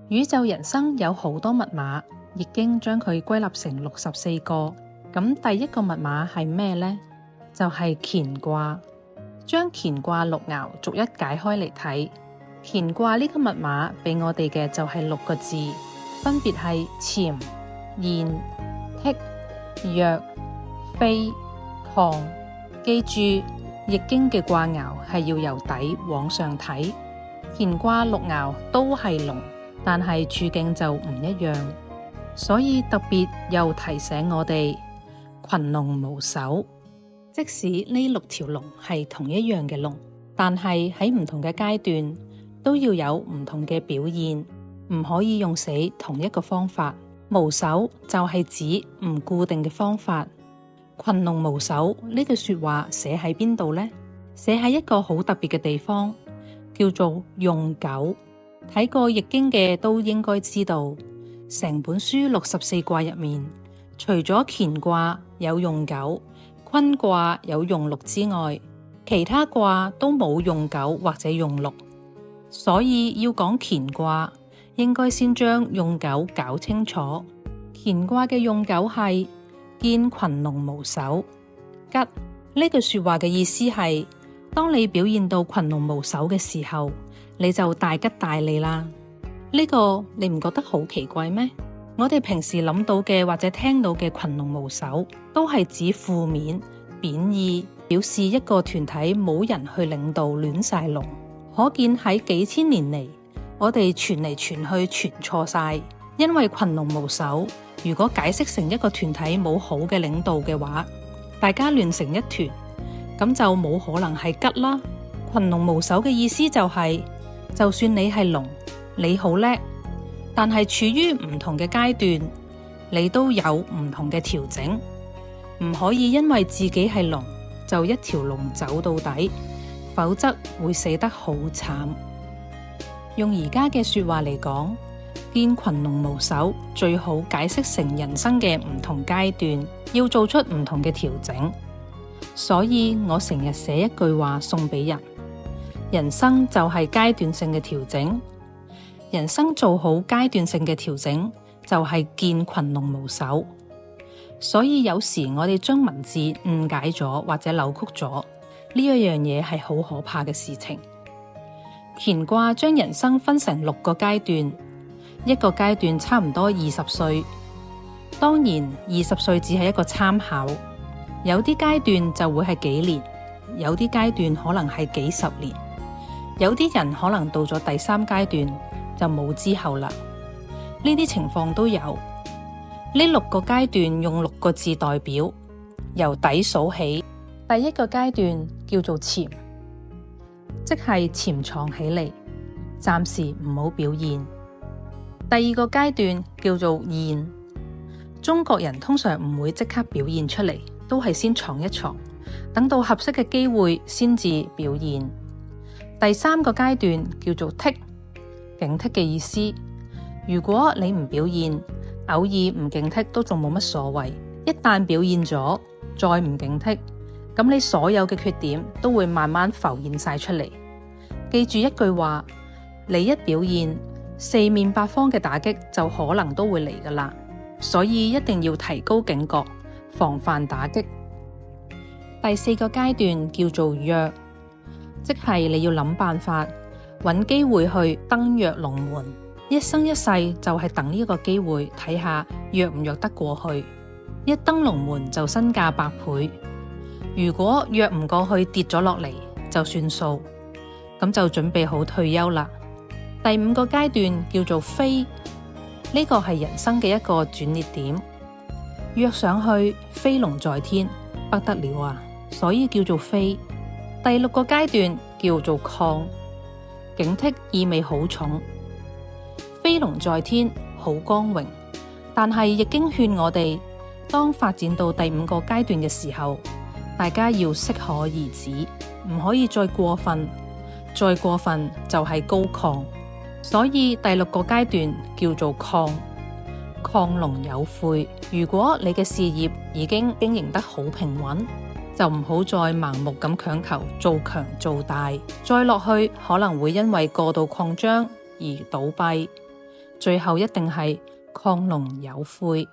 宇宙人生有好多密碼，易經將佢歸納成64個。咁第一個密碼係咩呢？就係乾卦。將乾卦6爻逐一解開嚟睇，乾卦呢個密碼俾我哋嘅就係6個字，分別係潛、現、剔、約、飛、亢。記住，易經嘅卦爻係要由底往上睇，乾卦6爻都係龍，但係處境就唔一樣，所以特別又提醒我哋群龍無首。即使呢6條龍係同一樣嘅龍，但係喺唔同嘅階段都要有唔同嘅表現，唔可以用死同一個方法。無首就係指唔固定嘅方法。群龍無首呢句說話寫喺邊度呢？寫喺一個好特別嘅地方，叫做用九。睇過易經嘅都應該知道，成本書64卦入面，除咗乾卦有用九，坤卦有用六之外，其他卦都冇用九或者用六。所以要講乾卦，應該先將用九搞清楚。乾卦嘅用九係見群龍無首。吉呢句說話嘅意思係，當你表現到群龍無首嘅時候，你就大吉大利啦。呢個你唔覺得好奇怪咩？我哋平時諗到嘅或者聽到嘅群龍無首，都係指負面、貶義，表示一個團體冇人去領導，亂晒龍。可見喺幾千年嚟，我哋傳嚟傳去傳錯晒。因為群龍無首，如果解釋成一個團體冇好嘅領導嘅話，大家亂成一團，咁就冇可能係吉啦。群龍無首嘅意思就係，就算你係龍，你好叻，但係處於唔同嘅階段，你都有唔同嘅調整，唔可以因為自己係龍就一條龍走到底，否則會死得好慘。用而家嘅說話嚟講，見群龍無首最好解釋成人生嘅唔同階段，要做出唔同嘅調整。所以我成日寫一句話送俾人：人生就係階段性嘅調整。人生做好階段性嘅調整，就係見群龍無首。所以有時我哋將文字誤解咗或者扭曲咗，呢一樣嘢係好可怕嘅事情。乾卦將人生分成6個階段，一個階段差唔多20歲。當然20歲只係一個參考，有啲階段就會係幾年，有啲階段可能係幾十年，有啲人可能到咗第3階段就冇之後啦。呢啲情況都有。呢6個階段用6個字代表，由底數起。第一個階段叫做潛，即係潛藏起嚟，暫時唔好表現。第2個階段叫做現，中國人通常唔會即刻表現出嚟，都係先藏一藏，等到合適嘅機會先至表現。第3個階段叫做剔，警惕嘅意思。如果你唔表現，偶爾唔警惕都仲冇乜所謂，一旦表現咗，再唔警惕，咁你所有嘅缺點都會慢慢浮現晒出嚟。記住一句話，你一表現，四面八方嘅打擊就可能都會嚟㗎喇，所以一定要提高警覺，防範打擊。第4個階段叫做約，即係你要諗辦法，揾機會去登約龍門。一生一世就係等呢個機會，睇下約唔約得過去。一登龍門就身價100倍，如果約唔過去跌咗落嚟就算數，咁就準備好退休啦。第5個階段叫做飛，呢個係人生嘅一個轉捩點，約上去飛龍在天，不得了啊！所以叫做飛。第6個階段叫做亢，警惕意味好重。飛龍在天好光榮，但係易經勸我哋，當發展到第5個階段嘅時候，大家要適可而止，唔可以再過分，再過分就係高亢。所以第6個階段叫做亢，亢龍有悔。如果你嘅事業已經經營得好平穩，就唔好再盲目咁強求做強做大，再落去可能會因為過度擴張而倒閉。最後一定係亢龍有悔。